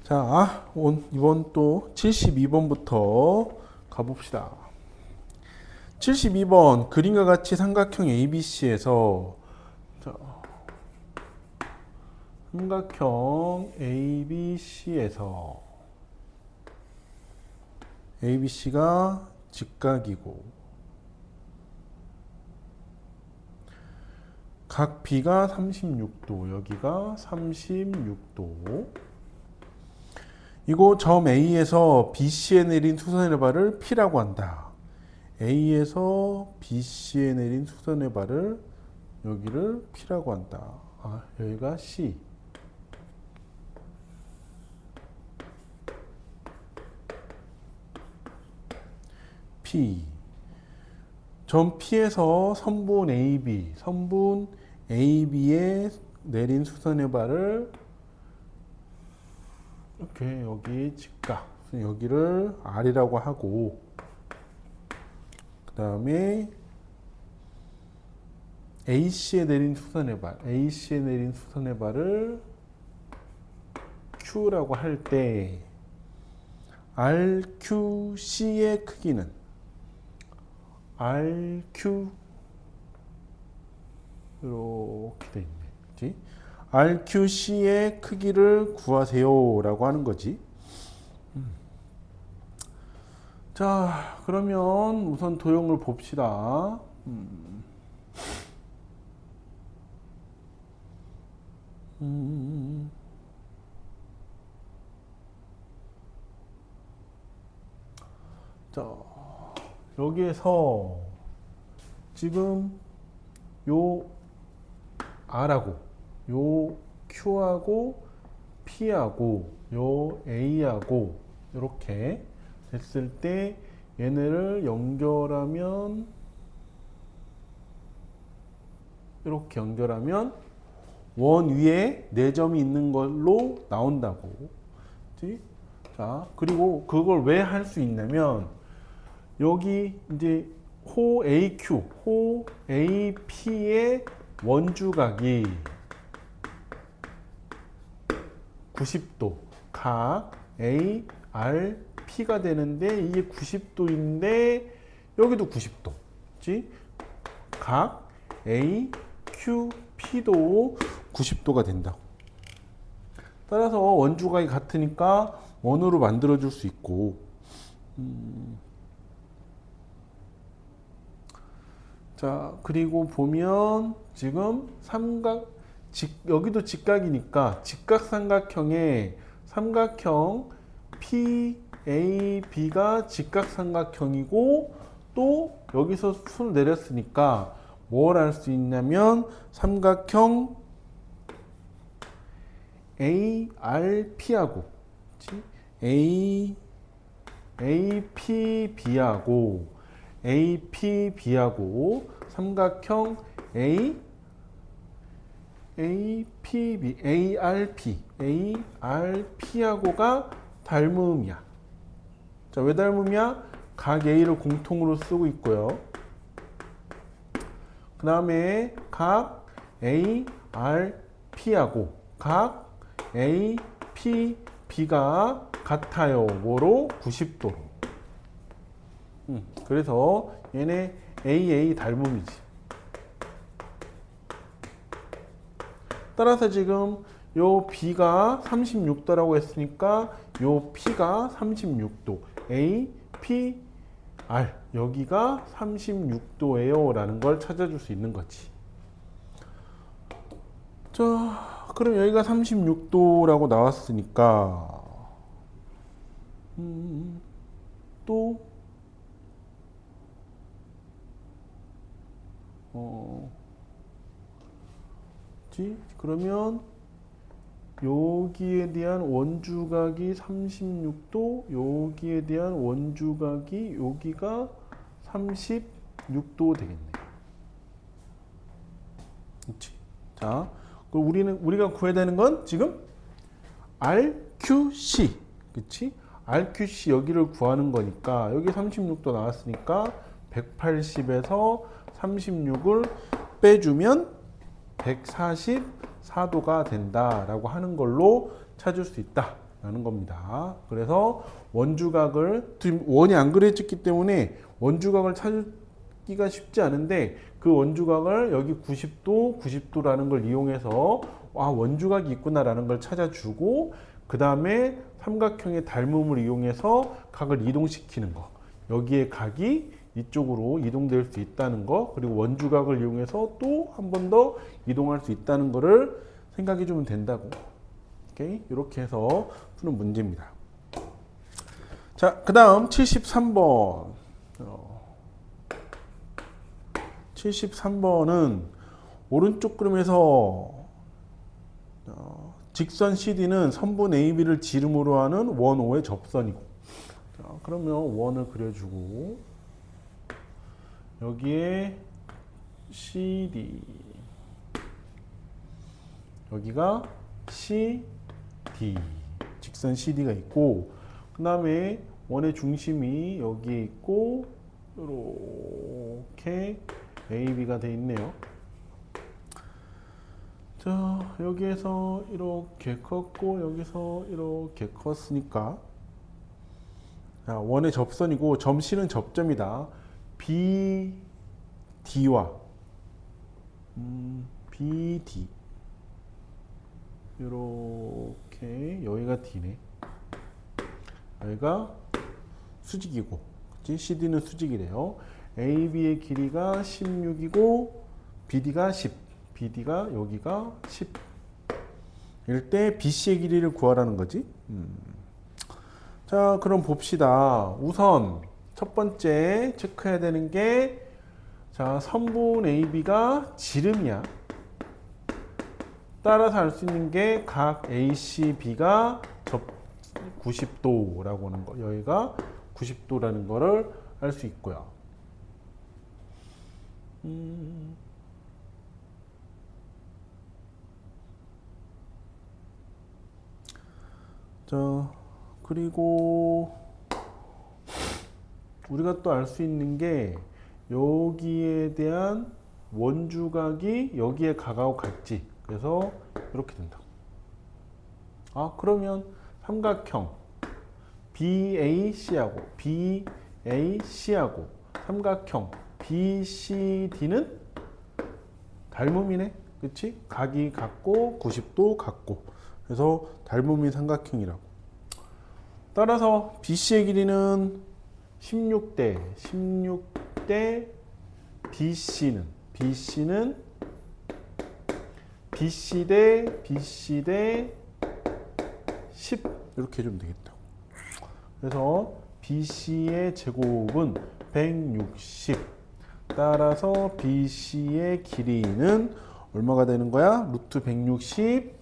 자, 이번 또 72번부터 가봅시다. 72번 그림과 같이 삼각형 ABC에서 삼각형 ABC가 직각이고 각 B가 36도, 여기가 36도. 이거 점 A에서 BC에 내린 수선의 발을 P라고 한다. A에서 BC에 내린 수선의 발을 여기를 P라고 한다. 여기가 C. P. 점 P에서 선분 AB에 내린 수선의 발을 이렇게 여기 직각, 여기를 R이라고 하고, 그 다음에 AC에 내린 수선의 발을 Q라고 할 때 RQC의 크기는 RQ 이렇게 돼 있네. 그치? RQC의 크기를 구하세요 라고 하는 거지. 자, 그러면 우선 도형을 봅시다. 자, 여기에서 지금 요 R하고 요 Q하고 P하고 요 A하고 이렇게 됐을 때 얘네를 연결하면 이렇게 연결하면 원 위에 4점이 있는 걸로 나온다고. 그치? 자, 그리고 그걸 왜 할 수 있냐면 여기 이제 호 AP의 원주각이 90도, 각 ARP가 되는데 이게 90도인데 여기도 90도. 그치? 각 AQP도 90도가 된다고. 따라서 원주각이 같으니까 원으로 만들어 줄 수 있고, 자, 그리고 보면 지금 여기도 직각이니까 직각삼각형에 삼각형 PAB가 직각삼각형이고, 또 여기서 손을 내렸으니까 뭘 할 수 있냐면 삼각형 ARP하고 APB하고 삼각형 ARP하고가 닮음이야. 자, 왜 닮음이야? 각 A를 공통으로 쓰고 있고요. 그 다음에 각 ARP하고 각 APB가 같아요. 뭐로? 90도로. 그래서 얘네 AA 닮음이지. 따라서 지금 요 B가 36도라고 했으니까 요 P가 36도. APR 여기가 36도예요 라는 걸 찾아줄 수 있는 거지. 자, 그럼 여기가 36도라고 나왔으니까 또 그러면 여기에 대한 원주각이 36도, 여기에 대한 원주각이 여기가 36도 되겠네. 그렇지? 자, 그럼 우리가 구해야 되는 건 지금 RQC, 그렇지? RQC 여기를 구하는 거니까 여기 36도 나왔으니까 180에서 36을 빼주면 144도가 된다라고 하는 걸로 찾을 수 있다. 라는 겁니다. 그래서 원주각을 지금 원이 안 그려졌기 때문에 원주각을 찾기가 쉽지 않은데 그 원주각을 여기 90도, 90도라는 걸 이용해서 원주각이 있구나라는 걸 찾아주고 그 다음에 삼각형의 닮음을 이용해서 각을 이동시키는 거. 여기에 각이 이쪽으로 이동될 수 있다는 거, 그리고 원주각을 이용해서 또 한 번 더 이동할 수 있다는 거를 생각해 주면 된다고. 오케이? 이렇게 해서 푸는 문제입니다. 자, 그 다음 73번. 73번은 오른쪽 그림에서 직선 CD는 선분 AB를 지름으로 하는 원 O의 접선이고, 자, 그러면 원을 그려주고 여기에 CD, 여기가 CD, 직선 CD가 있고, 그 다음에 원의 중심이 여기에 있고 이렇게 AB가 돼 있네요. 자, 여기에서 이렇게 컸고 여기서 이렇게 컸으니까, 자, 원의 접선이고 점 C는 접점이다. BD와 BD 이렇게, 여기가 D네, 여기가 수직이고, 그치? CD는 수직이래요. AB의 길이가 16이고 BD가 10, BD가 여기가 10 일 때 BC의 길이를 구하라는 거지. 자, 그럼 봅시다. 우선 첫 번째 체크해야 되는 게, 자, 선분 AB가 지름이야. 따라서 알 수 있는 게 각 ACB가 90도라고 하는 거, 여기가 90도라는 거를 알 수 있고요. 자, 그리고 우리가 또 알 수 있는 게 여기에 대한 원주각이 여기에 각하고 같지. 그래서 이렇게 된다. 그러면 삼각형 BAC하고 삼각형 BCD는 닮음이네. 그치? 각이 같고 90도 같고, 그래서 닮음인 삼각형이라고. 따라서 BC의 길이는 16대 BC 대 10 이렇게 해주면 되겠다. 그래서 BC의 제곱은 160. 따라서 BC의 길이는 얼마가 되는 거야? 루트 160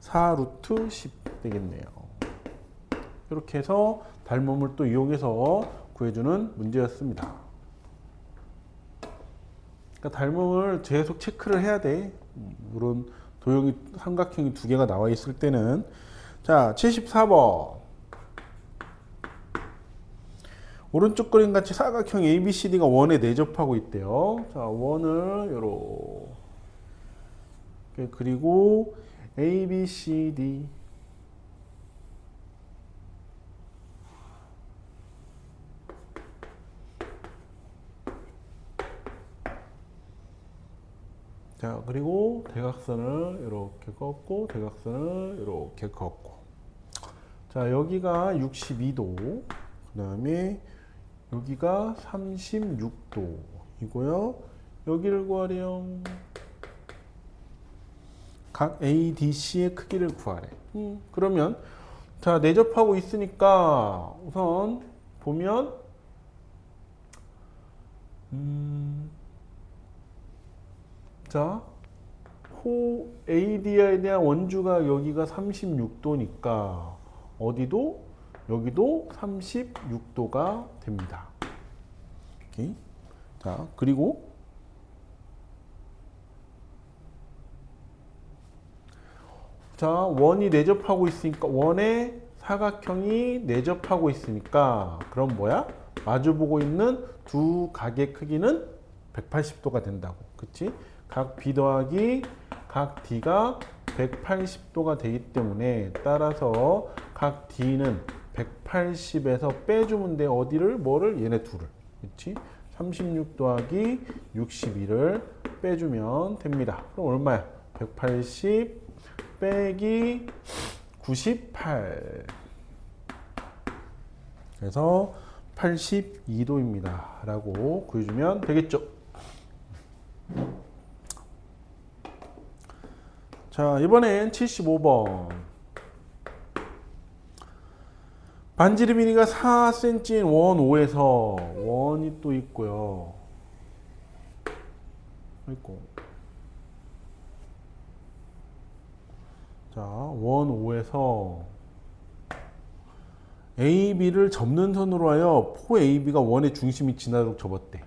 4 루트 10 되겠네요. 이렇게 해서 닮음을 또 이용해서 구해주는 문제였습니다. 그러니까 닮음을 계속 체크를 해야 돼. 물론 도형이 삼각형이 두 개가 나와 있을 때는. 자, 74번. 오른쪽 그림 같이 사각형 ABCD가 원에 내접하고 있대요. 자, 원을 이렇게 그리고 ABCD, 자, 그리고 대각선을 이렇게 걷고 대각선을 이렇게 걷고, 자, 여기가 62도, 그 다음에 여기가 36도 이고요. 여기를 구하래요. 각 ADC의 크기를 구하래. 그러면 자, 내접하고 있으니까 우선 보면 자, 호 AD에 대한 원주가 여기가 36도니까 어디도 여기도 36도가 됩니다. 오케이. 자, 그리고 자, 원이 내접하고 있으니까, 원에 사각형이 내접하고 있으니까, 그럼 뭐야? 마주보고 있는 두 각의 크기는 180도가 된다고. 그치? 각 B 더하기 각 D가 180도가 되기 때문에 따라서 각 D는 180에서 빼주면 돼. 어디를? 뭐를? 얘네 둘을. 그렇지? 36 더하기 62를 빼주면 됩니다. 그럼 얼마야? 180 빼기 98. 그래서 82도입니다. 라고 구해주면 되겠죠. 자, 이번엔 75번. 반지름 길이가 4cm인 원 5에서 원이 또 있고요. 있고. 자, 원 5에서 AB를 접는 선으로 하여 포 AB가 원의 중심이 지나도록 접었대.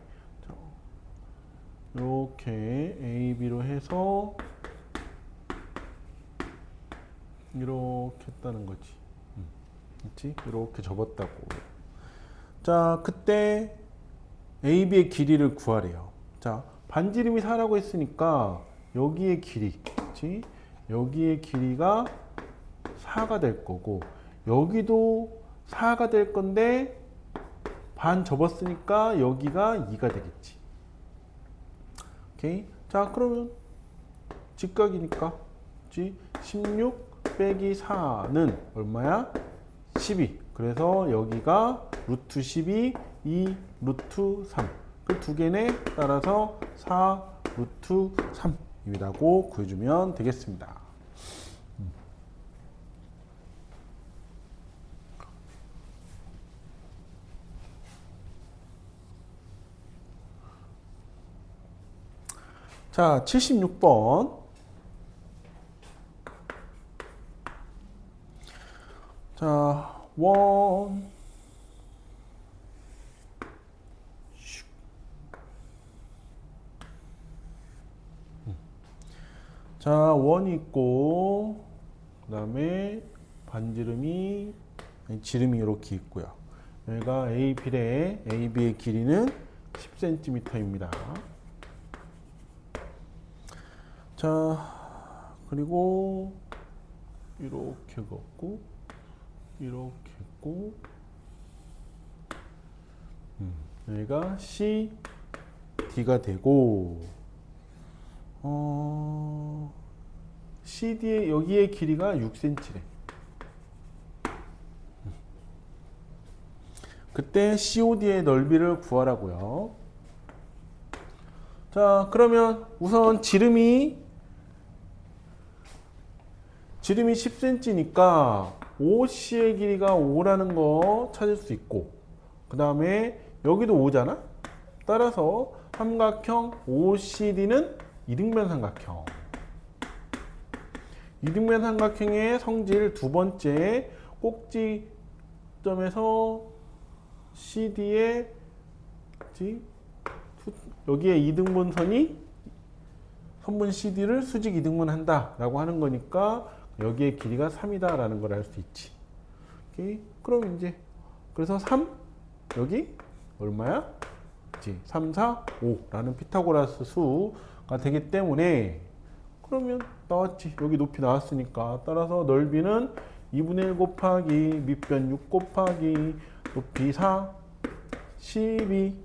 이렇게 AB로 해서 이렇게 했다는 거지. 그렇지? 이렇게 접었다고. 자, 그때 AB의 길이를 구하래요. 자, 반지름이 4라고 했으니까 여기의 길이, 그렇지? 여기의 길이가 4가 될 거고 여기도 4가 될 건데 반 접었으니까 여기가 2가 되겠지. 오케이? 자, 그러면 직각이니까 16 빼기 4는 얼마야? 12. 그래서 여기가 루트 12, 2 루트 3. 그 두 개네. 따라서 4 루트 3이라고 구해주면 되겠습니다. 자, 76번. 자, 원. 자, 원이 있고, 그 다음에 반지름이, 지름이 이렇게 있고요. 여기가 AB래. AB의 길이는 10cm입니다. 자, 그리고 이렇게 걷고, 이렇게 했고, 여기가 CD가 되고, CD의 여기의 길이가 6cm래. 그때 COD의 넓이를 구하라고요. 자, 그러면 우선 지름이 10cm니까 OC의 길이가 5라는 거 찾을 수 있고, 그 다음에 여기도 5잖아? 따라서 삼각형 OCD는 이등변 삼각형. 이등변 삼각형의 성질 두 번째 꼭지점에서 CD의 여기에 이등분선이 선분 CD를 수직 이등분한다 라고 하는 거니까 여기에 길이가 3이다 라는 걸 알 수 있지. 오케이? 그럼 이제 그래서 3 여기 얼마야? 3, 4, 5 라는 피타고라스 수가 되기 때문에 그러면 나왔지. 여기 높이 나왔으니까 따라서 넓이는 2분의 1 곱하기 밑변 6 곱하기 높이 4 12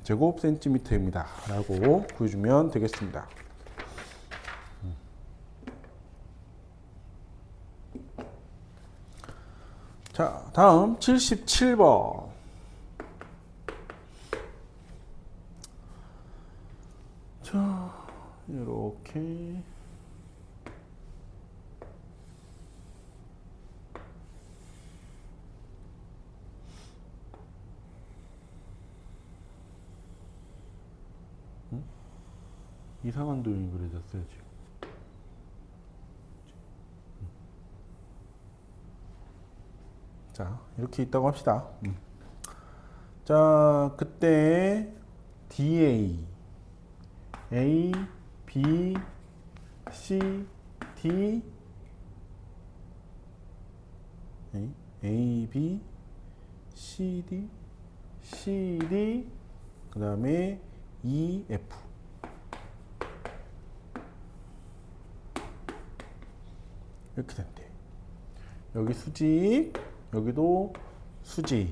제곱 센티미터입니다 라고 구해주면 되겠습니다. 자, 다음 77번. 자, 이렇게 이상한 도형이 그려졌어요 지금. 자, 이렇게 있다고 합시다. 자, 그때 DA, A, B, C, D, A, B, C, D, C, D, 그 다음에 E, F. 이렇게 된대. 여기 수직, 여기도 수직.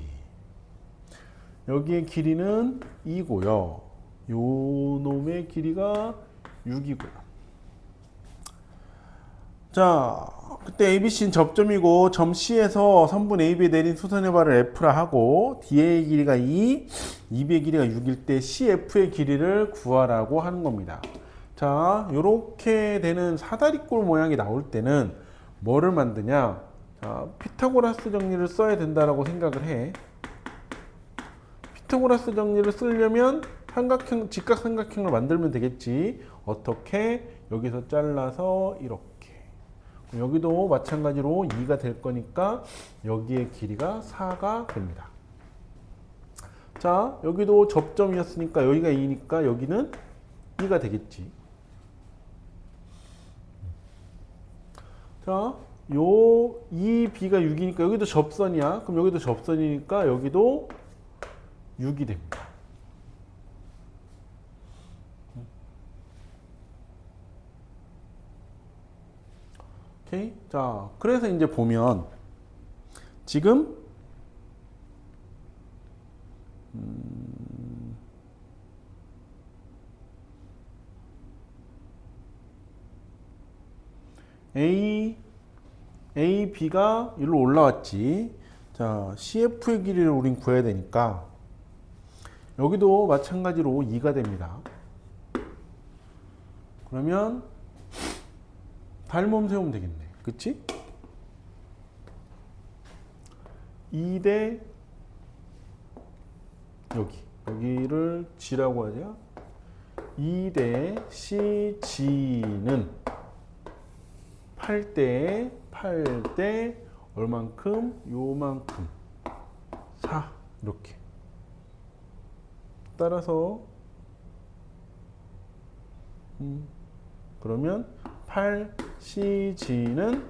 여기의 길이는 2고요. 요 놈의 길이가 6이고요. 자, 그때 ABC는 접점이고 점 C에서 선분 AB에 내린 수선의 발을 F라 하고 DA의 길이가 2, EB의 길이가 6일 때 CF의 길이를 구하라고 하는 겁니다. 자, 요렇게 되는 사다리꼴 모양이 나올 때는 뭐를 만드냐? 자, 피타고라스 정리를 써야 된다라고 생각을 해. 피타고라스 정리를 쓰려면 삼각형, 직각삼각형을 만들면 되겠지. 어떻게? 여기서 잘라서 이렇게. 여기도 마찬가지로 2가 될 거니까 여기의 길이가 4가 됩니다. 자, 여기도 접점이었으니까 여기가 2니까 여기는 2가 되겠지. 자, 요 2b가 6이니까 여기도 접선이야. 그럼 여기도 접선이니까 여기도 6이 됩니다. 오케이? 자, 그래서 이제 보면 지금 B가 여기로 올라왔지. 자, CF의 길이를 우린 구해야 되니까 여기도 마찬가지로 2가 됩니다. 그러면 닮음 세우면 되겠네. 그치? 2 대 여기를 G라고 하죠. 2 대 CG는 8대 얼만큼? 요만큼 4 이렇게. 따라서 그러면 8CG는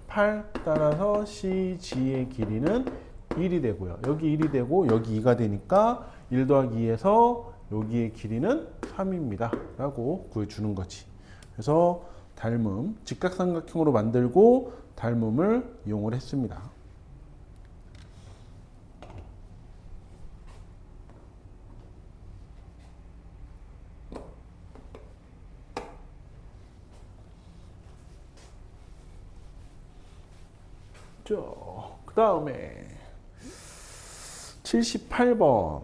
8 따라서 CG의 길이는 1이 되고요. 여기 1이 되고 여기 2가 되니까 1 더하기 2에서 여기의 길이는 3입니다. 라고 구해주는 거지. 그래서 닮음, 직각삼각형으로 만들고 닮음을 이용을 했습니다. 그 다음에 78번.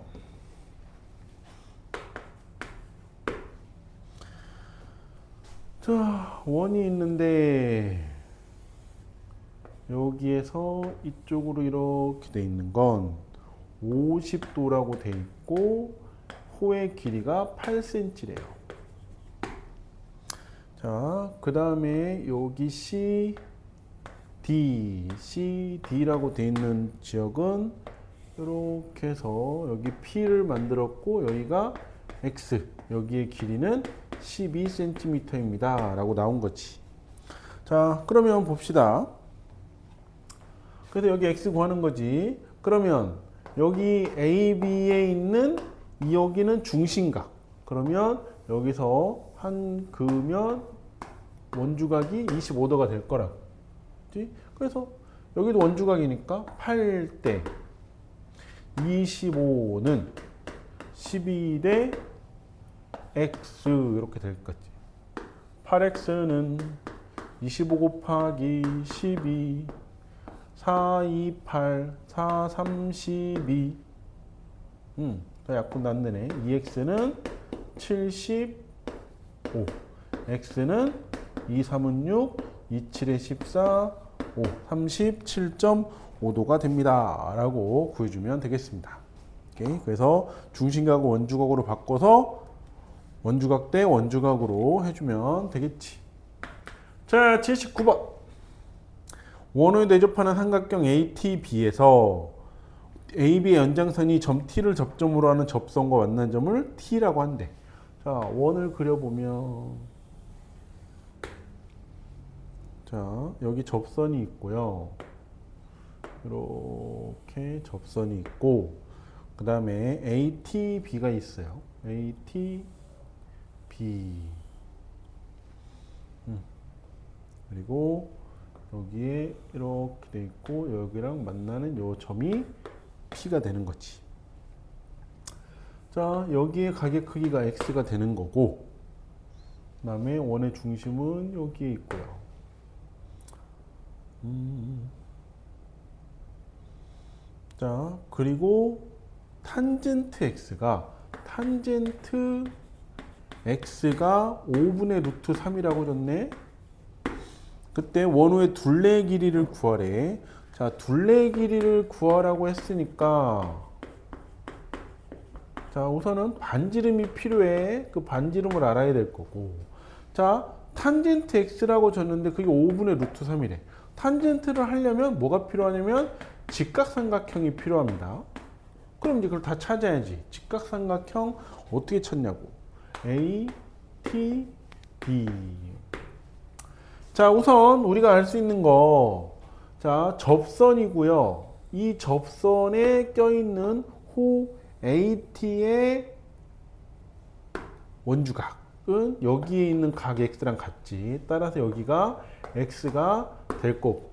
자, 원이 있는데 여기에서 이쪽으로 이렇게 돼 있는 건 50도라고 돼 있고 호의 길이가 8cm래요. 자, 그 다음에 여기 CD라고 돼 있는 지역은 이렇게 해서 여기 P를 만들었고 여기가 X, 여기의 길이는 12cm입니다. 라고 나온 거지. 자, 그러면 봅시다. 그래서 여기 X 구하는 거지. 그러면 여기 AB에 있는 여기는 중심각. 그러면 여기서 한 그면 원주각이 25도가 될 거라고. 그래서 여기도 원주각이니까 8대 25는 12대 X 이렇게 될 거지. 8X는 25 곱하기 12 4, 2, 8 4, 32 더 약분 안 되네. 2X는 75 X는 2, 3은 6 2, 7에 14 5, 37.5도가 됩니다. 라고 구해주면 되겠습니다. 오케이? 그래서 중심각을 원주각으로 바꿔서 원주각 대 원주각으로 해주면 되겠지. 자, 79번. 원을 대접하는 삼각형 ATB에서 AB의 연장선이 점 T를 접점으로 하는 접선과 만난 점을 T라고 한대. 자, 원을 그려보면 자, 여기 접선이 있고요. 이렇게 접선이 있고 그 다음에 ATB가 있어요. ATB 그리고 여기에 이렇게 돼 있고 여기랑 만나는 요 점이 P가 되는 거지. 자, 여기에 가게 크기가 X가 되는 거고, 그 다음에 원의 중심은 여기에 있고요. 자, 그리고 탄젠트 X가 5분의 루트 3이라고 줬네. 그때 원호의 둘레 길이를 구하래. 자, 둘레 길이를 구하라고 했으니까, 자, 우선은 반지름이 필요해. 그 반지름을 알아야 될 거고. 자, 탄젠트 X라고 줬는데 그게 5분의 루트 3이래. 탄젠트를 하려면 뭐가 필요하냐면 직각삼각형이 필요합니다. 그럼 이제 그걸 다 찾아야지. 직각삼각형 어떻게 찾냐고. A, T, B. 자, 우선 우리가 알 수 있는 거, 자, 접선이고요. 이 접선에 껴있는 호 AT의 원주각은 여기에 있는 각 X랑 같지. 따라서 여기가 X가 될 거고.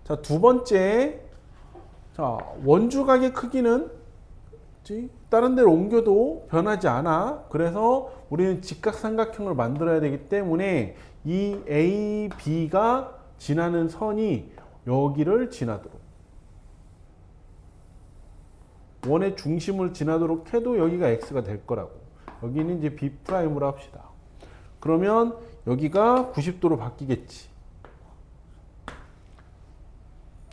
자, 두 번째, 자, 원주각의 크기는 다른 데로 옮겨도 변하지 않아. 그래서 우리는 직각삼각형을 만들어야 되기 때문에 이 A, B가 지나는 선이 여기를 지나도록, 원의 중심을 지나도록 해도 여기가 X가 될 거라고. 여기는 이제 B'으로 합시다. 그러면 여기가 90도로 바뀌겠지.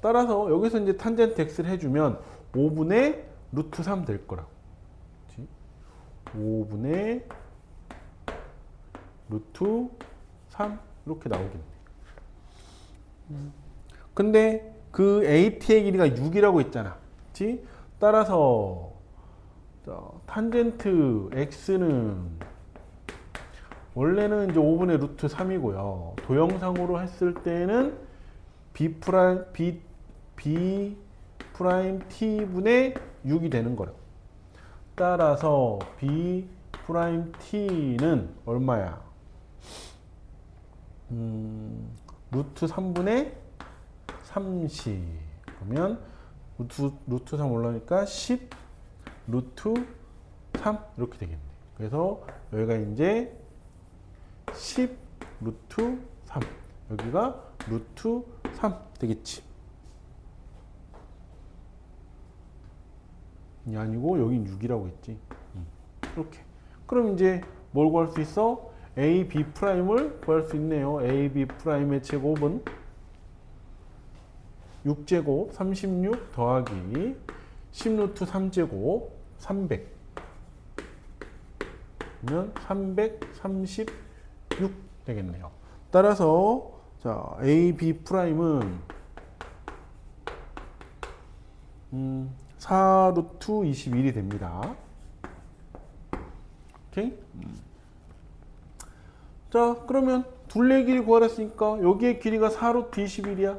따라서 여기서 이제 탄젠트 X를 해주면 5분의 루트 3 될 거라고. 5분의 루트 3 이렇게 나오겠네. 근데 그 AT의 길이가 6이라고 했잖아. 그치? 따라서 탄젠트 X는 원래는 이제 5분의 루트 3이고요. 도형상으로 했을 때는 B 프라임 T분의 6이 되는 거라고. 따라서 B 프라임 T는 얼마야? 루트 3분의 30. 그러면 루트 3 올라오니까 10 루트 3 이렇게 되겠네. 그래서 여기가 이제 10 루트 3, 여기가 루트 3 되겠지. 이 아니고 여긴 6이라고 했지. 이렇게. 그럼 이제 뭘 구할 수 있어? A, B 프라임을 구할 수 있네요. A, B 프라임의 제곱은 6제곱 36 더하기 10 루트 3제곱 300. 그러면 336 되겠네요. 따라서 자, A, B 프라임은 4 루트 21이 됩니다. 오케이? 자, 그러면 둘레 길이 구하랬으니까 여기의 길이가 4 루트 21이야.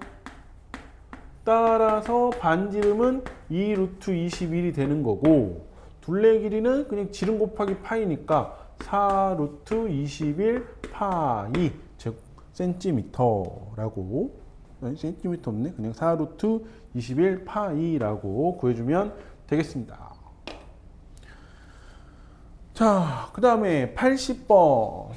따라서 반지름은 2 루트 21이 되는 거고, 둘레 길이는 그냥 지름 곱하기 파이니까 4 루트 21 파이 센티미터라고. 센티미터 없네. 그냥 4 루트 21 파이라고 구해주면 되겠습니다. 자, 그 다음에 80번.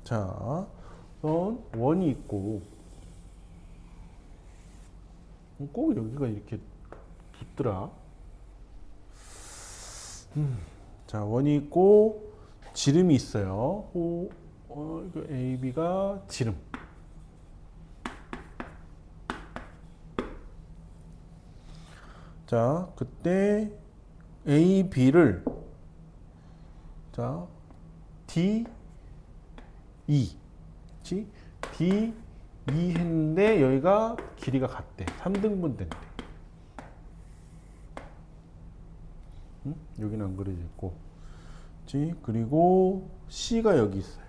자, 원이 있고, 꼭 여기가 이렇게 붙더라. 자, 원이 있고, 지름이 있어요. 이거 AB가 지름. 자, 그때 AB를, 자, D, E. 그치? D, E 했는데 여기가 길이가 같대. 3등분 된대. 여기는 안 그려져 있고. 그치? 그리고 C가 여기 있어요.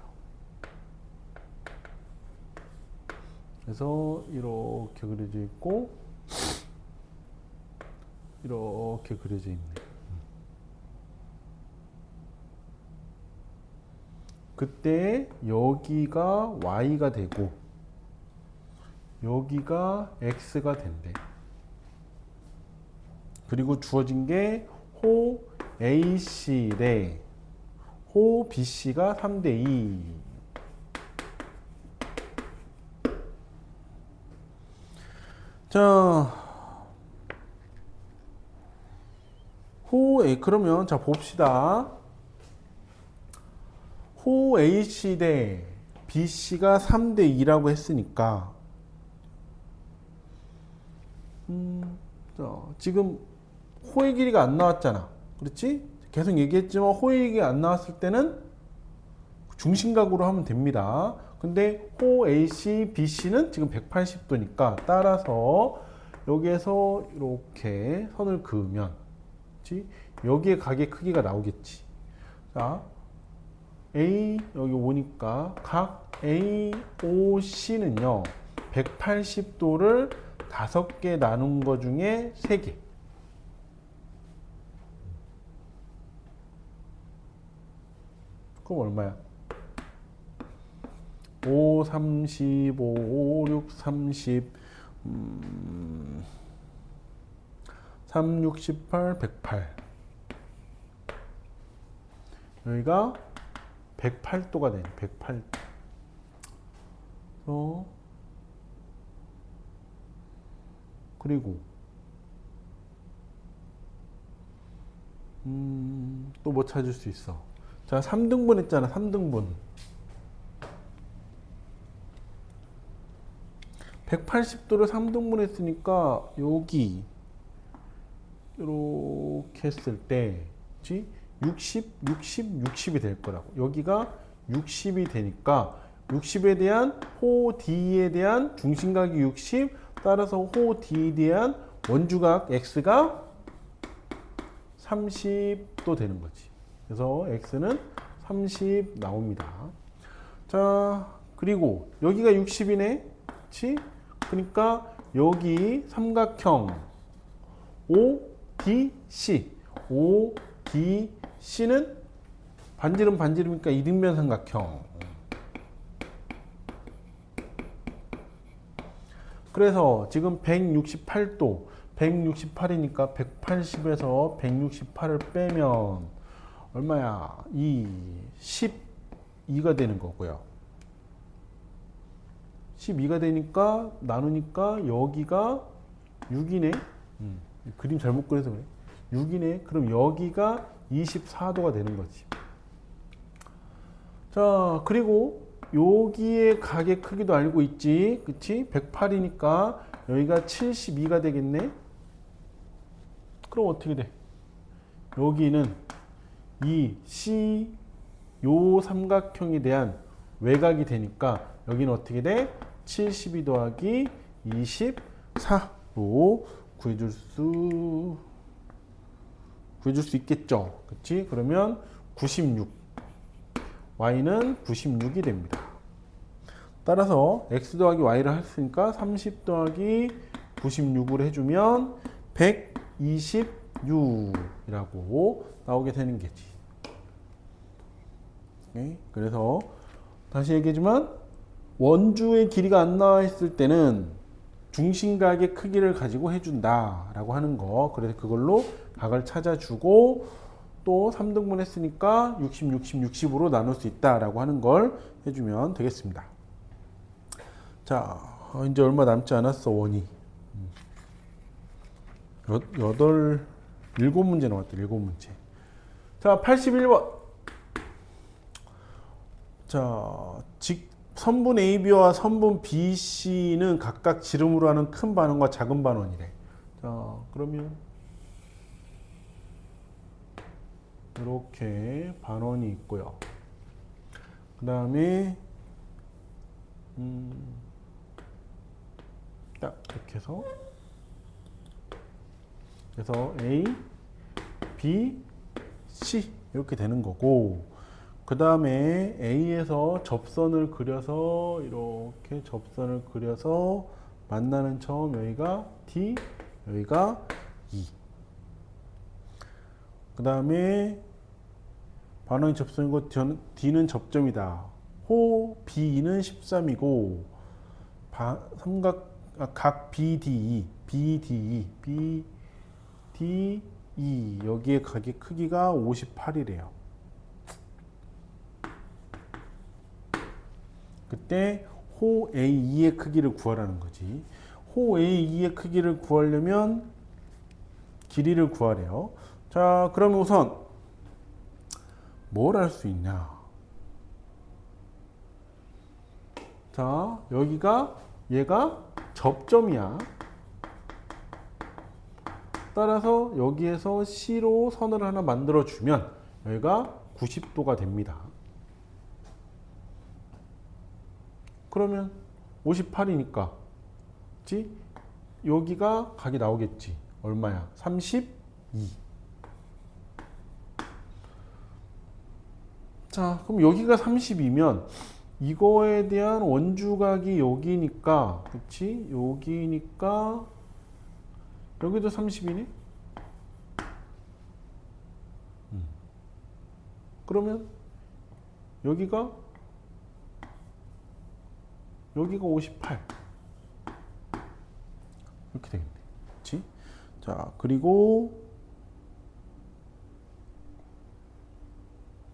그래서 이렇게 그려져 있고 이렇게 그려져 있네. 그때 여기가 y가 되고 여기가 x가 된대. 그리고 주어진 게 호 AC래 호 BC가 3대2. 자, 호 A 그러면 자 봅시다. 호 AC 대 BC가 3대2라고 했으니까 자, 지금 호의 길이가 안 나왔잖아. 그렇지? 계속 얘기했지만 호의 길이가 안 나왔을 때는 중심각으로 하면 됩니다. 근데 호 AC, BC는 지금 180도니까 따라서 여기에서 이렇게 선을 그으면 그렇지? 여기에 각의 크기가 나오겠지. 자, A 여기 오니까 각 AOC는요 180도를 5개 나눈 거 중에 3개. 그럼 얼마야? 5, 30, 5, 6, 30, 3, 6, 18, 108. 여기가 108도가 되네. 108도. 그리고 또 뭐 찾을 수 있어? 자, 3등분 했잖아. 3등분. 180도를 3등분 했으니까 여기 이렇게 했을 때 60, 60, 60이 될 거라고. 여기가 60이 되니까 60에 대한 호 D에 대한 중심각이 60, 따라서 호 D에 대한 원주각 X가 30도 되는 거지. 그래서 X는 30 나옵니다. 자, 그리고 여기가 60이네. 그치? 그러니까 여기 삼각형 ODC. ODC는 반지름 반지름이니까 이등변 삼각형. 그래서 지금 168도 168이니까 180에서 168을 빼면 얼마야? 12가 되는 거고요. 12가 되니까 나누니까 여기가 6이네. 그림 잘못 그려서 그래. 6이네. 그럼 여기가 24도가 되는 거지. 자, 그리고 여기에 각의 크기도 알고 있지. 그치? 108이니까 여기가 72가 되겠네. 그럼 어떻게 돼? 여기는 이 C 요 삼각형에 대한 외곽이 되니까 여기는 어떻게 돼? 72 더하기 24로 구해줄 수 있겠죠. 그치? 그러면 96. y는 96이 됩니다. 따라서 x 더하기 y를 했으니까 30 더하기 96으로 해주면 126이라고 나오게 되는 게지. 오케이? 그래서 다시 얘기하지만 원주의 길이가 안 나와 있을 때는 중심각의 크기를 가지고 해준다 라고 하는 거. 그래서 그걸로 각을 찾아주고 또 3등분 했으니까 60, 60, 60으로 나눌 수 있다 라고 하는 걸 해주면 되겠습니다. 자, 이제 얼마 남지 않았어. 원이 7문제 나왔다. 7문제. 자, 81번. 자, 선분 AB와 선분 BC는 각각 지름으로 하는 큰 반원과 작은 반원이래. 자, 그러면 이렇게 반원이 있고요. 그 다음에 딱 이렇게 해서 그래서 A, B, C 이렇게 되는 거고, 그 다음에 A에서 접선을 그려서 이렇게 접선을 그려서 만나는 점 여기가 D, 여기가 E. 그 다음에 반원이 접선이고 D는 접점이다. 호 B는 13이고 각 BDE, BDE 여기에 각의 크기가 58이래요. 그때 호 A2의 크기를 구하라는 거지. 호 A2의 크기를 구하려면 길이를 구하래요. 자, 그러면 우선 뭘 할 수 있냐? 자, 여기가 얘가 접점이야. 따라서 여기에서 C로 선을 하나 만들어 주면 여기가 90도가 됩니다. 그러면 58이니까 그치? 여기가 각이 나오겠지. 얼마야? 32. 자, 그럼 여기가 30이면 이거에 대한 원주각이 여기니까, 그치? 여기니까 여기도 30이네? 그러면 여기가 58 이렇게 되겠네. 그치? 자, 그리고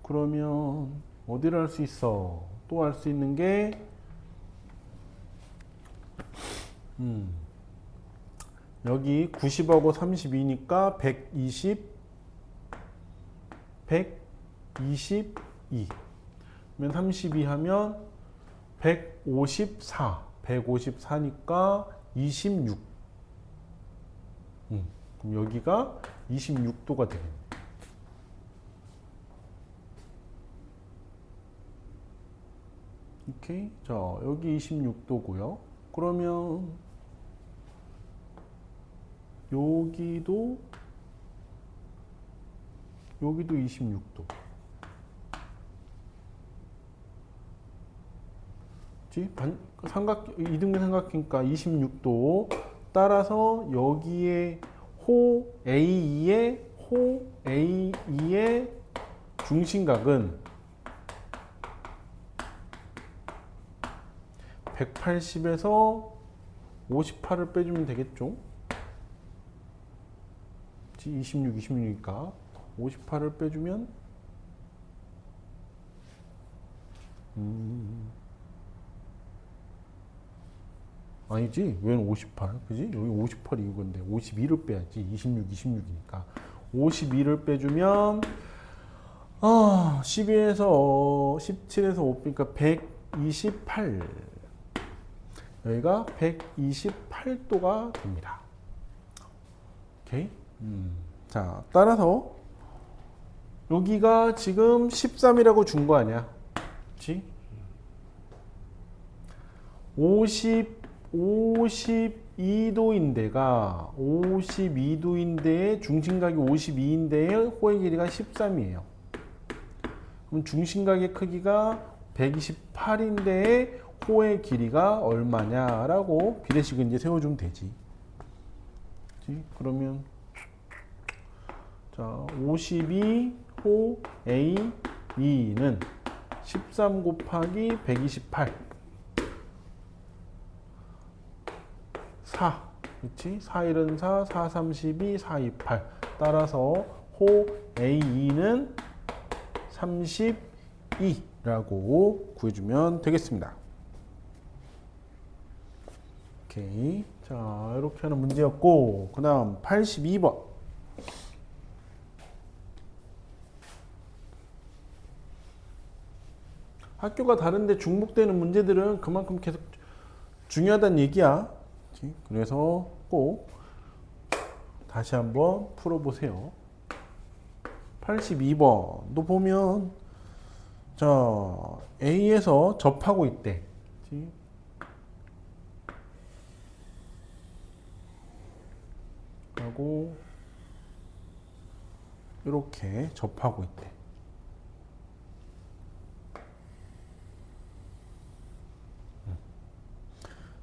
그러면 어디를 할 수 있어? 또 할 수 있는 게 여기 90하고 32니까 122 그러면 32 하면 154니까 26. 그럼 여기가 26도가 되겠네. 오케이. 자, 여기 26도고요. 그러면 여기도 26도. 이등변 삼각형이니까 26도. 따라서 여기에 호 A2의 중심각은 180에서 58을 빼주면 되겠죠? 26이니까 58을 빼주면 아니지, 웬 58? 그지? 여기 58이 이건데 52를 빼야지. 26이니까 52를 빼주면 12에서 17에서 5 그러니까 128. 여기가 128도가 됩니다. 오케이. 자, 따라서 여기가 지금 13이라고 준 거 아니야? 그렇지? 52도인데에 중심각이 52인데에 호의 길이가 13이에요. 그럼 중심각의 크기가 128인데에 호의 길이가 얼마냐라고 비례식을 이제 세워주면 되지. 그러면 자, 52호 A2는 13 곱하기 128 4 그치? 4, 1은 4, 4, 32, 4, 28 따라서 호 A2는 32라고 구해주면 되겠습니다. 오케이. 자, 이렇게 하는 문제였고, 그 다음 82번. 학교가 다른데 중복되는 문제들은 그만큼 계속 중요하다는 얘기야. 그래서 꼭 다시 한번 풀어보세요. 82번도 보면, 자, A에서 접하고 있대. 하고 이렇게 접하고 있대.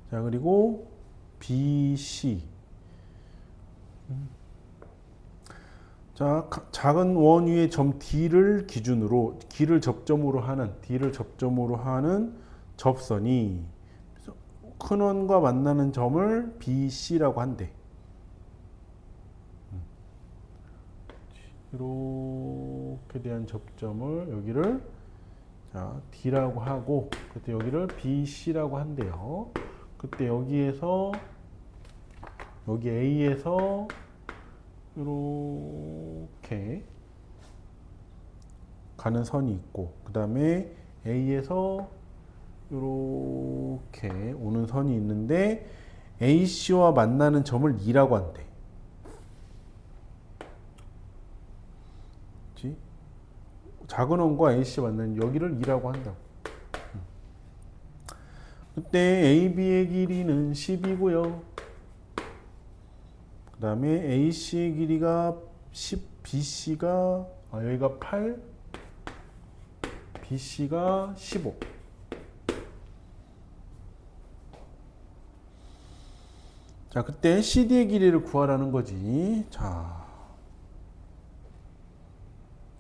자, 그리고 BC. 자, 작은 원 위의 점 D를 기준으로, D를 접점으로 하는 접선이 큰 원과 만나는 점을 BC라고 한대. 이렇게 대한 접점을 여기를 자, D라고 하고, 그때 여기를 BC라고 한대요. 그때 여기에서 여기 A에서 이렇게 가는 선이 있고, 그 다음에 A에서 이렇게 오는 선이 있는데 AC와 만나는 점을 E라고 한대. 그치? 작은 원과 AC 만나는 여기를 E라고 한다고. 그때 AB의 길이는 10이고요. 그 다음에 AC의 길이가 10, BC가 여기가 8, BC가 15. 자, 그때 CD의 길이를 구하라는 거지. 자,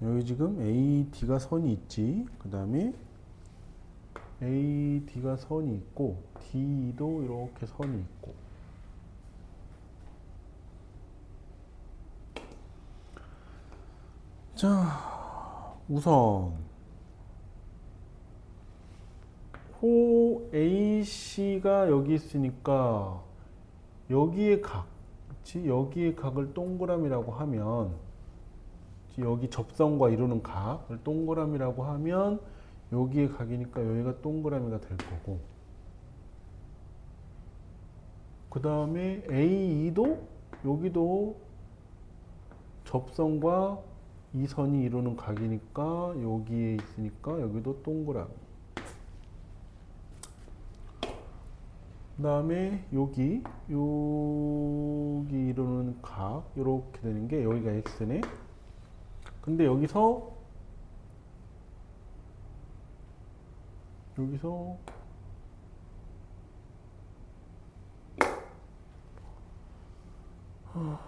여기 지금 AD가 선이 있지. 그 다음에 AD가 선이 있고, D도 이렇게 선이 있고. 자, 우선 호 AC가 여기 있으니까 여기의 각, 그치? 여기의 각을 동그라미라고 하면, 그치? 여기 접선과 이루는 각을 동그라미라고 하면 여기의 각이니까 여기가 동그라미가 될 거고, 그 다음에 AE도 여기도 접선과 이 선이 이루는 각이니까 여기에 있으니까 여기도 동그라미. 그 다음에 여기 이루는 각 이렇게 되는 게 여기가 x네. 근데 여기서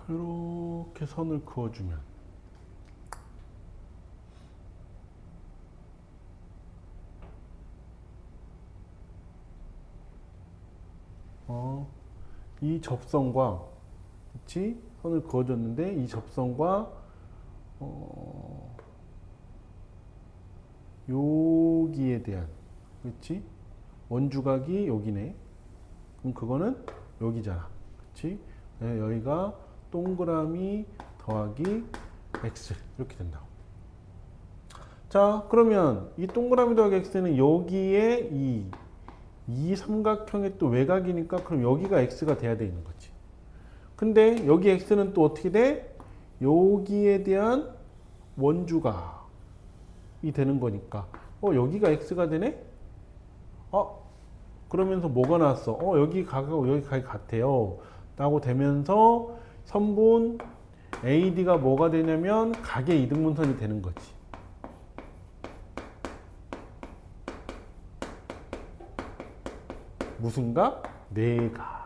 이렇게 선을 그어주면 이 접선과, 그치? 선을 그어줬는데 이 접선과 여기에 대한, 그치? 원주각이 여기네. 그럼 그거는 여기잖아. 그치? 네, 여기가 동그라미 더하기 x 이렇게 된다고. 자, 그러면 이 동그라미 더하기 x는 여기에 이 삼각형의 또 외곽이니까 그럼 여기가 x가 돼야 되는 거지. 근데 여기 x는 또 어떻게 돼? 여기에 대한 원주각이 되는 거니까 여기가 x가 되네? 그러면서 뭐가 나왔어? 여기 각하고 여기 각이 같아요 라고 되면서 선분 AD가 뭐가 되냐면 각의 이등분선이 되는 거지. 무슨 각? 네각.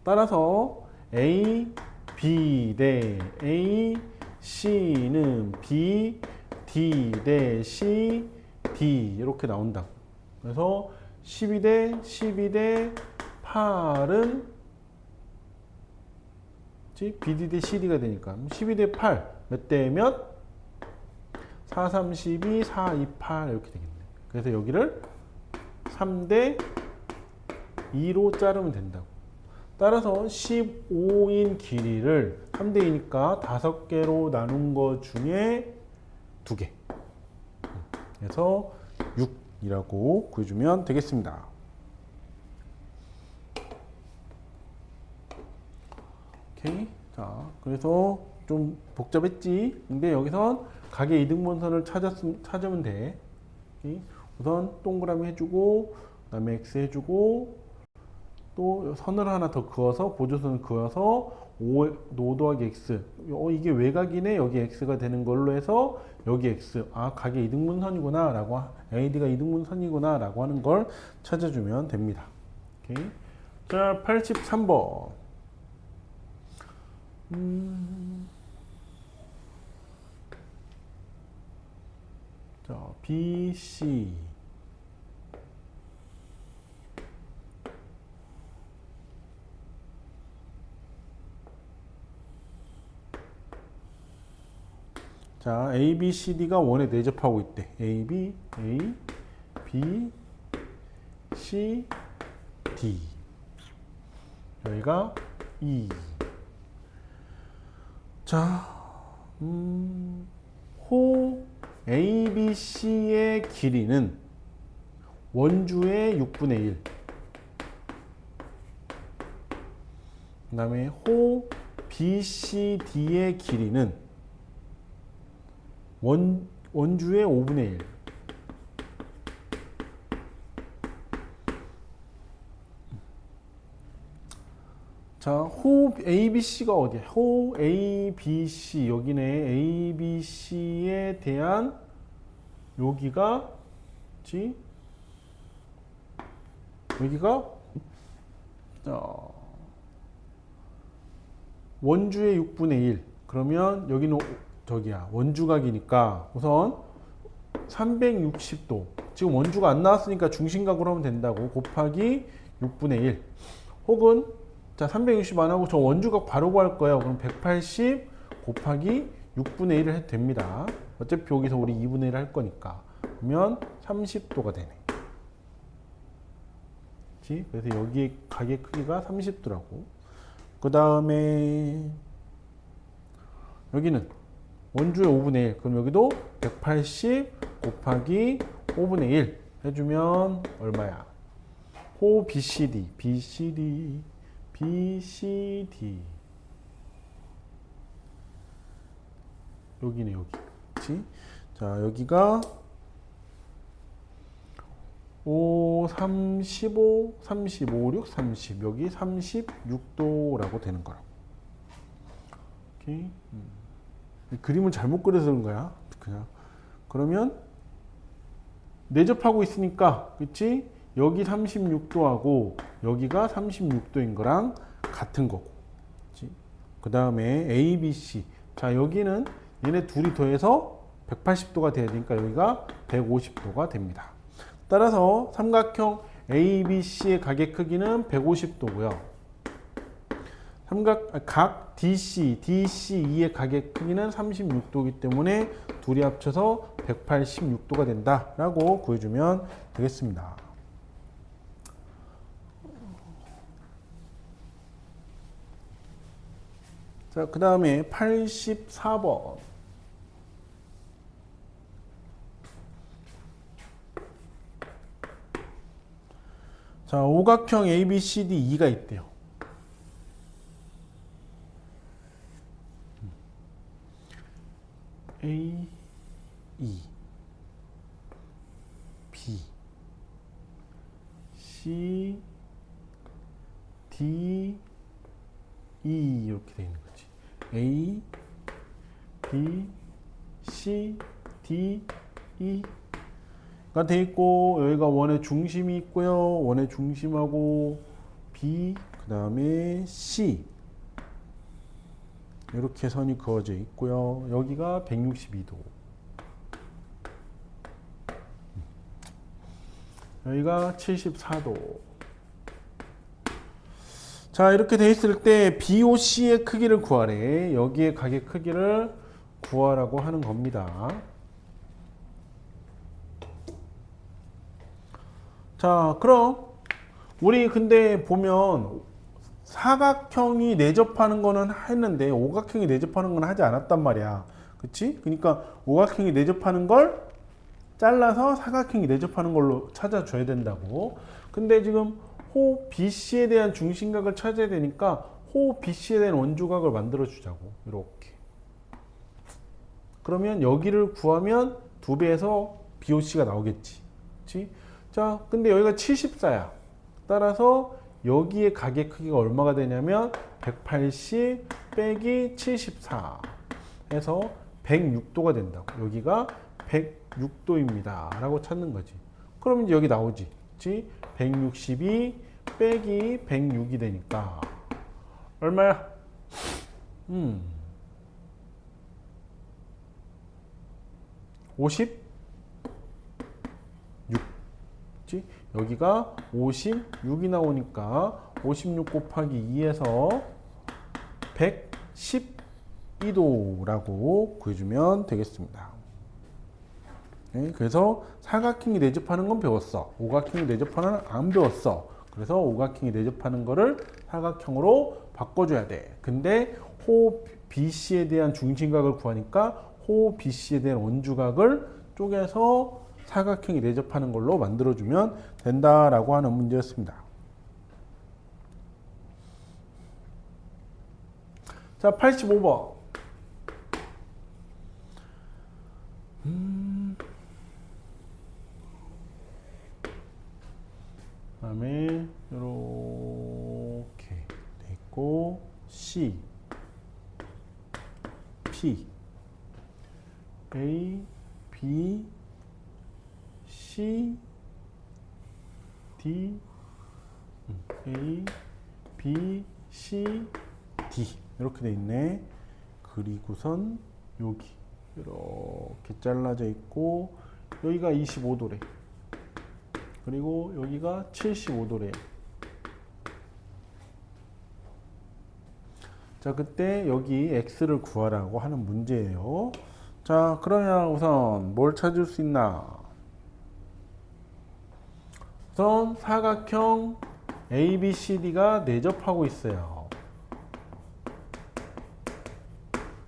따라서 A, B 대 A, C는 B, D 대 C, D 이렇게 나온다. 그래서 12 대 12 대 8은 BD 대 CD가 되니까 12 대 8 몇 대 몇? 4, 3, 12, 4, 2, 8 이렇게 되겠네. 그래서 여기를 3 대 2로 자르면 된다고. 따라서 15인 길이를 3 대 2니까 5개로 나눈 것 중에 2개. 그래서 6이라고 구해주면 되겠습니다. 오케이. 자, 그래서 좀 복잡했지? 근데 여기선 각의 이등분선을 찾으면 돼. 오케이. 우선 동그라미 해주고, 그 다음에 x 해주고, 또 선을 하나 더 그어서 보조선을 그어서 노 더하기 x 이게 외곽이네 여기 x가 되는 걸로 해서 여기 x 각의 이등분선이구나 라고 AD가 이등분선이구나 라고 하는 걸 찾아주면 됩니다. 오케이. 자 83번 자 BC 자, A, B, C, D가 원에 내접하고 있대. A, B, C, D. 여기가 E. 자, 호 A, B, C의 길이는 원주의 6분의 1. 그 다음에 호 B, C, D의 길이는 원주의 5분의 1. 자, 호 ABC가 어디야? 호 ABC 여기네. ABC에 대한 여기가 원주의 6분의 1. 그러면 여기는 저기야 원주각이니까 우선 360도 지금 원주가 안 나왔으니까 중심각으로 하면 된다고 곱하기 6분의 1 혹은 자 360 안 하고 저 원주각 바로 구할 거예요. 그럼 180 곱하기 6분의 1을 해도 됩니다. 어차피 여기서 우리 2분의 1 할 거니까 그러면 30도가 되네. 그치? 그래서 여기 각의 크기가 30도라고. 그 다음에 여기는 원주의 5분의 1. 그럼 여기도 180 곱하기 5분의 1 해주면 얼마야? 호 BCD, BCD, BCD. 여기네, 여기. 그치? 자, 여기가 5, 35, 35, 6, 30. 여기 36도라고 되는 거라고. 오케이. 그림을 잘못 그려서 그런 거야. 그냥. 그러면 내접하고 있으니까, 그치? 여기 36도하고 여기가 36도인 거랑 같은 거고. 그 다음에 A, B, C. 자, 여기는 얘네 둘이 더해서 180도가 돼야 되니까 여기가 150도가 됩니다. 따라서 삼각형 ABC의 각의 크기는 150도고요. 각 DC, DCE의 각의 크기는 36도이기 때문에 둘이 합쳐서 186도가 된다라고 구해주면 되겠습니다. 자, 그 다음에 84번. 자, 오각형 ABCDE가 있대요. A, E, B, C, D, E 이렇게 되어 있는 거지. A, B, C, D, E가 되어 있고 여기가 원의 중심이 있고요. 원의 중심하고 B, 그 다음에 C 이렇게 선이 그어져 있고요. 여기가 162도. 여기가 74도. 자, 이렇게 돼 있을 때 BOC의 크기를 구하래. 여기에 각의 크기를 구하라고 하는 겁니다. 자, 그럼 우리 근데 보면 사각형이 내접하는 거는 했는데 오각형이 내접하는 건 하지 않았단 말이야. 그치? 그러니까 오각형이 내접하는 걸 잘라서 사각형이 내접하는 걸로 찾아줘야 된다고. 근데 지금 호 BC에 대한 중심각을 찾아야 되니까 호 BC에 대한 원주각을 만들어 주자고. 이렇게. 그러면 여기를 구하면 2배에서 BOC가 나오겠지. 그치? 자, 근데 여기가 74야. 따라서 여기에 가게 크기가 얼마가 되냐면 180 빼기 74 해서 106도가 된다고. 여기가 106도입니다 라고 찾는 거지. 그럼 이제 여기 나오지. 그치? 162 빼기 106이 되니까 얼마야? 56. 그치? 여기가 56이 나오니까 56 곱하기 2에서 112도라고 구해주면 되겠습니다. 네, 그래서 사각형이 내접하는 건 배웠어. 오각형이 내접하는 건 안 배웠어. 그래서 오각형이 내접하는 거를 사각형으로 바꿔줘야 돼. 근데 호 BC에 대한 중심각을 구하니까 호 BC에 대한 원주각을 쪼개서 사각형이 내접하는 걸로 만들어주면 된다라고 하는 문제였습니다. 자, 85번. 그다음에 이렇게 돼 있고 C, P, A, B, C, D, A, B, C, D 이렇게 돼 있네. 그리고선 여기 이렇게 잘라져 있고 여기가 25도래. 그리고 여기가 75도래. 자, 그때 여기 x를 구하라고 하는 문제예요. 자, 그러면 우선 뭘 찾을 수 있나? 우선 사각형 ABCD가 내접하고 있어요.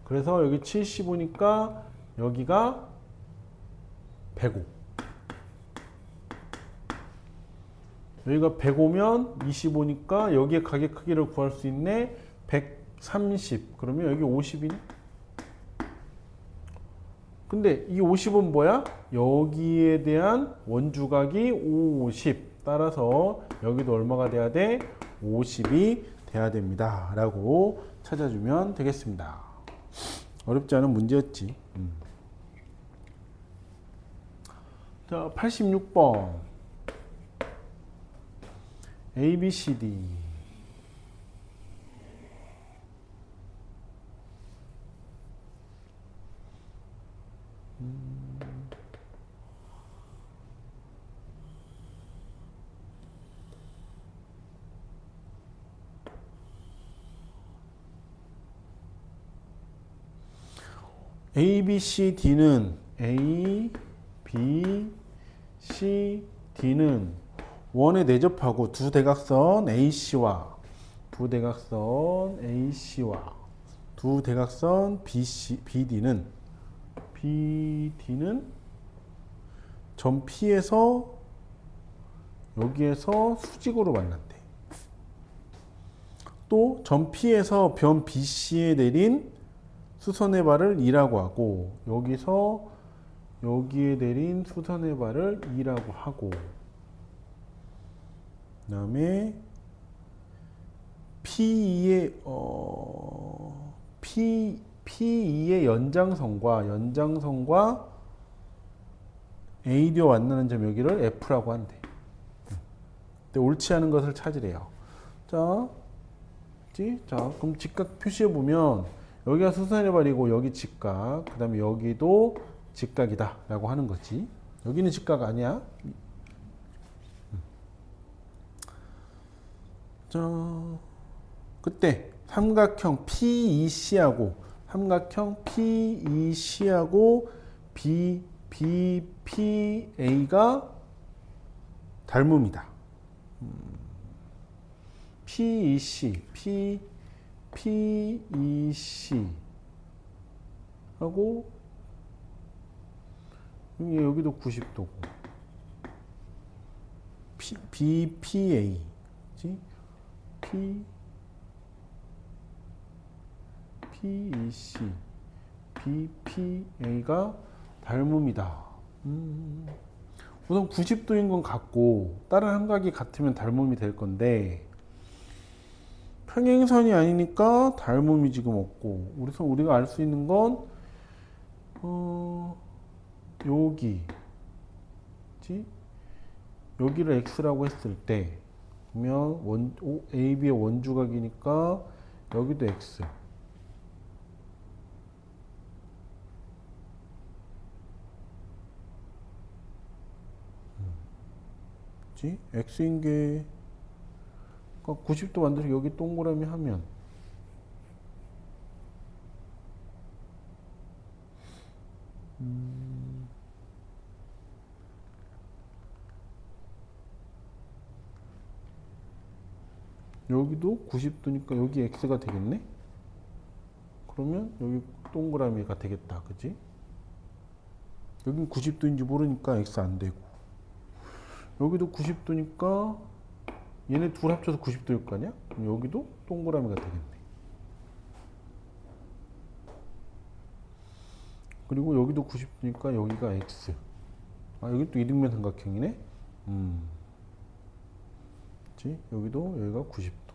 그래서 여기 75니까 여기가 105. 여기가 105면 25니까 여기에 가게 크기를 구할 수 있네. 130. 그러면 여기 50이네. 근데 이 50은 뭐야? 여기에 대한 원주각이 50. 따라서 여기도 얼마가 돼야 돼? 50이 돼야 됩니다. 라고 찾아주면 되겠습니다. 어렵지 않은 문제였지. 자, 86번. ABCD. ABCD는 A, B, C, D는 원에 내접하고 두 대각선 AC와 두 대각선 BC, BD는 점 P에서 여기에서 수직으로 만난대. 또 점 P에서 변 BC에 내린 수선의 발을 2라고 하고 여기서 여기에 내린 수선의 발을 2라고 하고 그 다음에 P2의 연장선과 AD와 만나는 점 여기를 F라고 한대. 근데 옳지 않은 것을 찾으래요. 자, 그럼 직각 표시해 보면 여기가 수선의 발이고 여기 직각, 그 다음에 여기도 직각이다 라고 하는 거지. 여기는 직각 아니야. 자, 그때 삼각형 PEC하고 BBPA가 닮음이다. PEC 하고 여기도 90도고 BPA PEC BPA가 닮음이다. 우선 90도인 건 같고 다른 함각이 같으면 닮음이 될 건데 평행선이 아니니까 닮음이 지금 없고, 우리가 알 수 있는 건 여기, 그치? 여기를 x라고 했을 때 보면 AB의 원주각이니까 여기도 x. 그치? x인 게 그러니까 90도 만들어서 여기 동그라미 하면 여기도 90도니까 여기 x가 되겠네? 그러면 여기 동그라미가 되겠다. 그지? 여긴 90도인지 모르니까 x 안 되고, 여기도 90도니까 얘네 둘 합쳐서 90도일 거 아니야? 그럼 여기도 동그라미가 되겠네. 그리고 여기도 90도니까 여기가 x. 아, 여기 또 이등변 삼각형이네? 그치? 여기도 여기가 90도.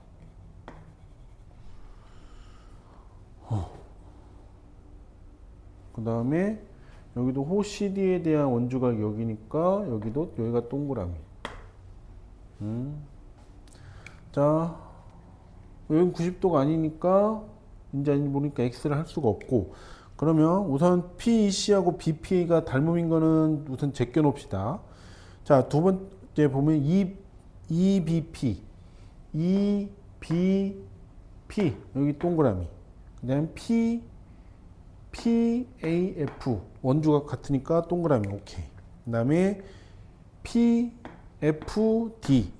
그 다음에 여기도 호 CD에 대한 원주각이 여기니까 여기가 동그라미. 자, 여기 90도가 아니니까 인지 아닌지 모르니까 x를 할 수가 없고, 그러면 우선 PEC하고 BPA가 닮음인 거는 우선 제껴 놓읍시다. 자, 두 번째 보면 EBP, EBP 여기 동그라미. 그다음 PAF 원주각 같으니까 동그라미. 오케이. 그다음에 PFD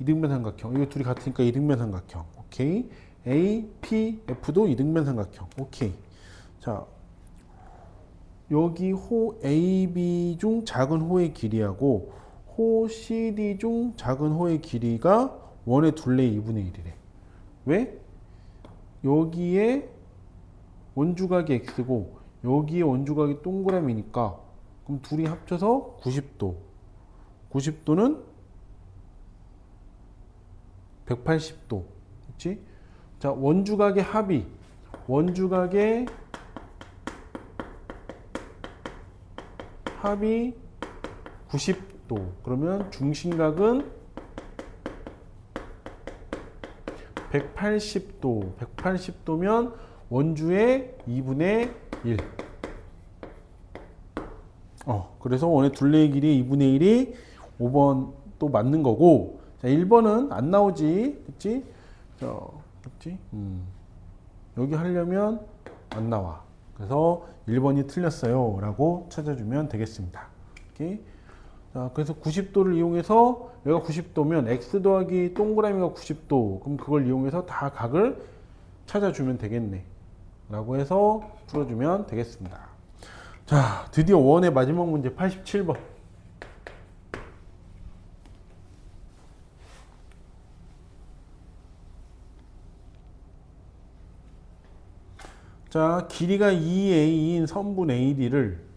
이등변 삼각형. 이거 둘이 같으니까 이등변 삼각형. 오케이. APF도 이등변 삼각형. 오케이. 자, 여기 호 AB 중 작은 호의 길이하고 호 CD 중 작은 호의 길이가 원의 둘레의 2분의 1이래. 왜? 여기에 원주각이 x고 여기에 원주각이 동그라미니까, 그럼 둘이 합쳐서 90도. 90도는 180도. 그치? 자, 원주각의 합이, 원주각의 합이 90도. 그러면 중심각은 180도. 180도면 원주의 2분의 1. 그래서 원의 둘레의 길이 2분의 1이 5번 또 맞는 거고, 자, 1번은 안 나오지. 그치? 그치? 여기 하려면 안 나와. 그래서 1번이 틀렸어요. 라고 찾아주면 되겠습니다. 오케이? 자, 그래서 90도를 이용해서 여기가 90도면 x 더하기 동그라미가 90도. 그럼 그걸 이용해서 다 각을 찾아주면 되겠네. 라고 해서 풀어주면 되겠습니다. 자, 드디어 원의 마지막 문제 87번. 자, 길이가 2a인 선분 AD를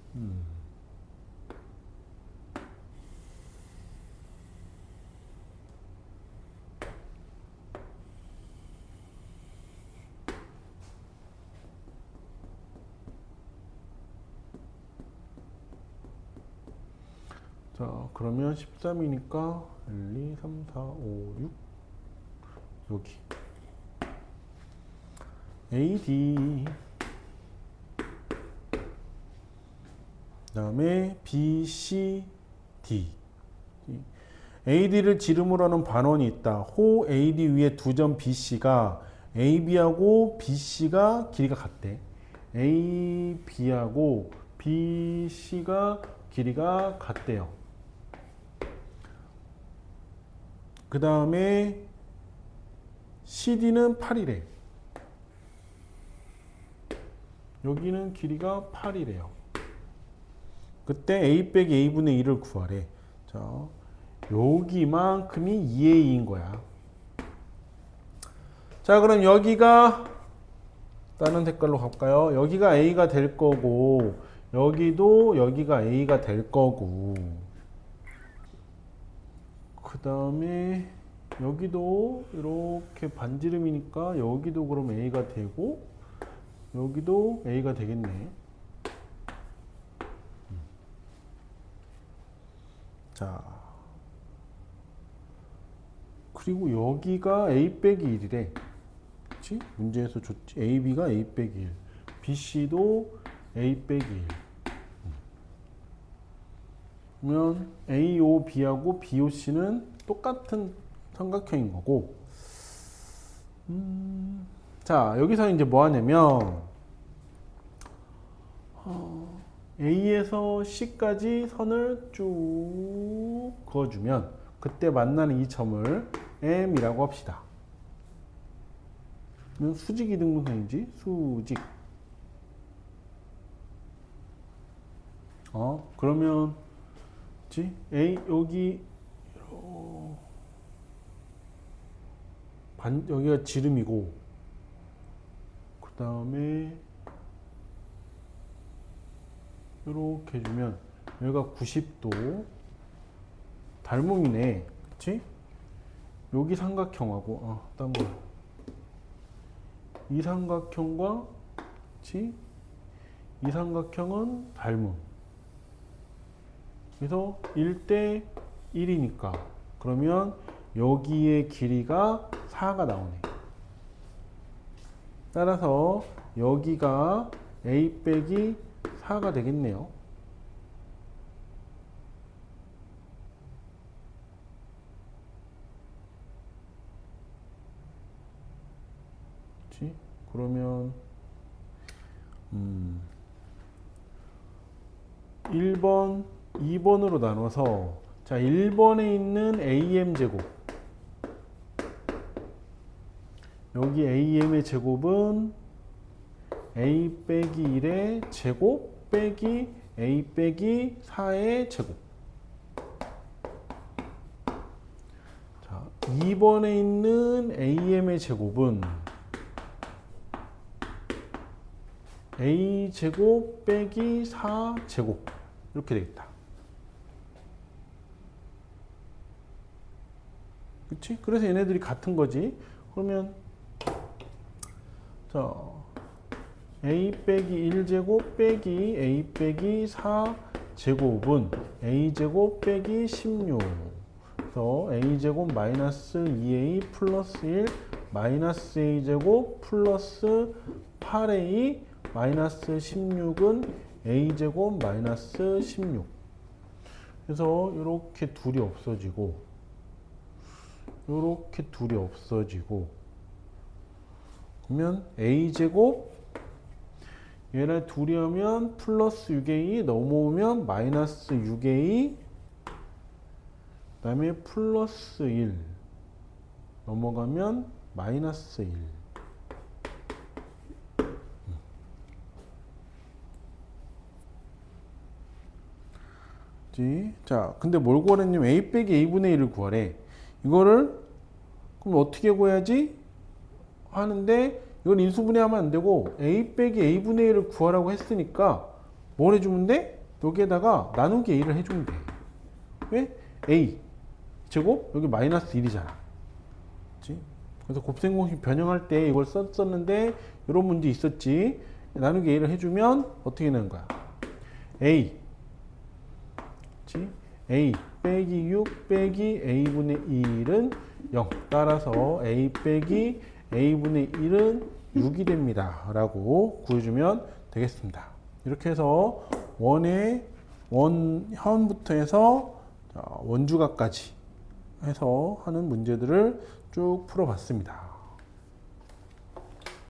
자, 그러면 13이니까 1, 2, 3, 4, 5, 6 여기 AD 그 다음에 BCD AD를 지름으로 하는 반원이 있다. 호 AD 위에 두 점 BC가 AB하고 BC가 길이가 같대. AB하고 BC가 길이가 같대요. 그 다음에 CD는 8이래. 여기는 길이가 8이래요. 그때 A 빼기 A분의 1을 구하래. 자, 여기만큼이 2A인 거야. 자, 그럼 여기가 다른 색깔로 갈까요? 여기가 A가 될 거고, 여기도 여기가 A가 될 거고, 그 다음에 여기도 이렇게 반지름이니까 여기도 그럼 A가 되고 여기도 A가 되겠네. 자, 그리고 여기가 A 빼기 1이래. 그치? 문제에서 줬지. AB가 A 빼기 1. BC도 A 빼기 1. 그러면 AOB하고 BOC는 똑같은 삼각형인 거고. 자, 여기서 이제 뭐 하냐면, A에서 C까지 선을 쭉 그어주면, 그때 만나는 이 점을 M이라고 합시다. 그러면 수직 이등분선이지? 수직. 그러면, 그치? A, 여기, 여기가 지름이고, 그 다음에, 이렇게 해주면, 여기가 90도, 닮음이네. 그치? 여기 삼각형하고, 딴 거. 이 삼각형과, 그치? 이 삼각형은 닮음. 그래서 1대 1이니까. 그러면 여기의 길이가 4가 나오네. 따라서 여기가 A 빼기 4가 되겠네요. 그치? 그러면 1번, 2번으로 나눠서 자 1번에 있는 AM제곱 여기 AM의 제곱은 A 빼기 1의 제곱 빼기 A 빼기 4의 제곱. 자 2번에 있는 AM의 제곱은 A 제곱 빼기 4 제곱 이렇게 되겠다. 그치? 그래서 얘네들이 같은 거지. 그러면 자 A 빼기 1제곱 빼기 A 빼기 4 제곱은 A 제곱 빼기 16. 그래서 A 제곱 마이너스 2A 플러스 1 마이너스 A 제곱 플러스 8A 마이너스 16은 A 제곱 마이너스 16. 그래서 이렇게 둘이 없어지고 이렇게 둘이 없어지고 그러면 A제곱 얘네 둘이 하면 플러스 6A 넘어오면 마이너스 6A 그 다음에 플러스 1 넘어가면 마이너스 1. 자, 근데 뭘 구하랬냐면 A 빼기 A분의 1을 구하래. 이거를 그럼 어떻게 구해야지? 하는데 이건 인수분해하면 안 되고 A 빼기 A분의 1을 구하라고 했으니까 뭘 해주면 돼? 여기에다가 나누기 A를 해주면 돼. 왜? A 제곱 여기 마이너스 1이잖아. 그치? 그래서 곱셈공식 변형할 때 이걸 썼었는데 이런 문제 있었지. 나누기 A를 해주면 어떻게 되는 거야? A 그치? A 빼기 6 빼기 A분의 1은 0. 따라서 A 빼기 A분의 1은 6이 됩니다. 라고 구해주면 되겠습니다. 이렇게 해서 원현부터 해서 원주각까지 해서 하는 문제들을 쭉 풀어봤습니다.